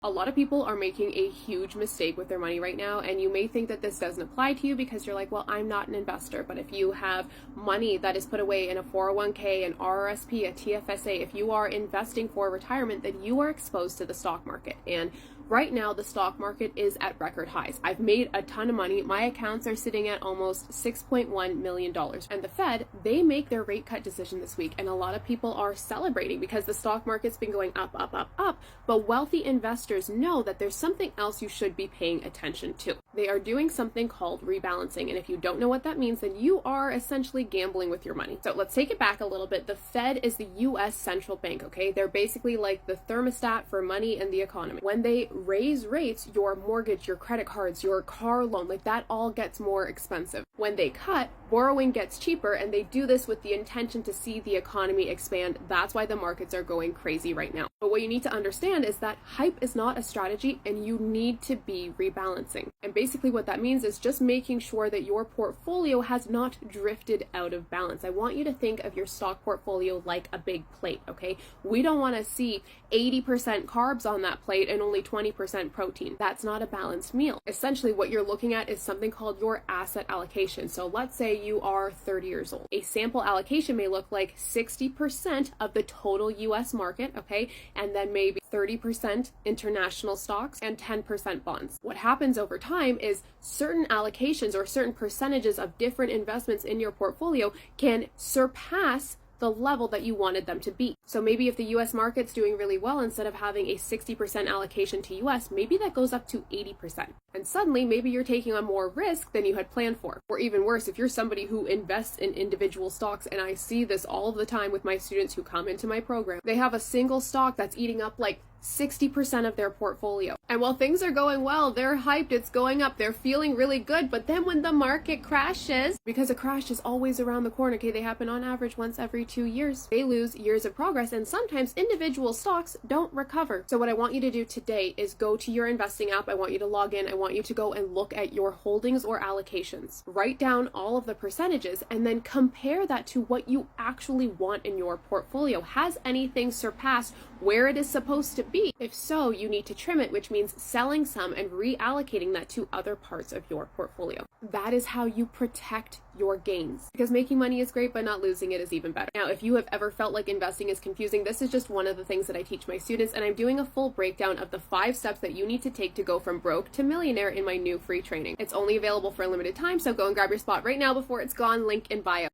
A lot of people are making a huge mistake with their money right now, and you may think that this doesn't apply to you because you're like, well, I'm not an investor. But if you have money that is put away in a 401k, an RRSP, a TFSA, if you are investing for retirement, then you are exposed to the stock market. And right now, the stock market is at record highs. I've made a ton of money. My accounts are sitting at almost $6.1 million. And the Fed, they make their rate cut decision this week. And a lot of people are celebrating because the stock market's been going up, up, up, up. But wealthy investors know that there's something else you should be paying attention to. They are doing something called rebalancing. And if you don't know what that means, then you are essentially gambling with your money. So let's take it back a little bit. The Fed is the US central bank, okay? They're basically like the thermostat for money and the economy. When they raise rates, your mortgage, your credit cards, your car loan, like that all gets more expensive. When they cut, borrowing gets cheaper, and they do this with the intention to see the economy expand. That's why the markets are going crazy right now. But what you need to understand is that hype is not a strategy, and you need to be rebalancing. And basically what that means is just making sure that your portfolio has not drifted out of balance. I want you to think of your stock portfolio like a big plate, okay? We don't want to see 80% carbs on that plate and only 20% protein. That's not a balanced meal. Essentially, what you're looking at is something called your asset allocation. So let's say you are 30 years old. A sample allocation may look like 60% of the total US market, okay? And then maybe 30% international stocks and 10% bonds. What happens over time is certain allocations or certain percentages of different investments in your portfolio can surpass the level that you wanted them to be. So maybe if the US market's doing really well, instead of having a 60% allocation to US, maybe that goes up to 80%. And suddenly maybe you're taking on more risk than you had planned for. Or even worse, if you're somebody who invests in individual stocks, and I see this all of the time with my students who come into my program, they have a single stock that's eating up like 60% of their portfolio. And while things are going well, they're hyped, it's going up, they're feeling really good. But then when the market crashes, because a crash is always around the corner, okay, they happen on average once every 2 years, they lose years of progress, and sometimes individual stocks don't recover. So what I want you to do today is go to your investing app. I want you to log in. I want you to go and look at your holdings or allocations. Write down all of the percentages and then compare that to what you actually want in your portfolio. Has anything surpassed where it is supposed to be? If so, you need to trim it, which means selling some and reallocating that to other parts of your portfolio. That is how you protect your gains, because making money is great, but not losing it is even better. Now, if you have ever felt like investing is confusing, this is just one of the things that I teach my students, and I'm doing a full breakdown of the 5 steps that you need to take to go from broke to millionaire in my new free training. It's only available for a limited time, so go and grab your spot right now before it's gone. Link in bio.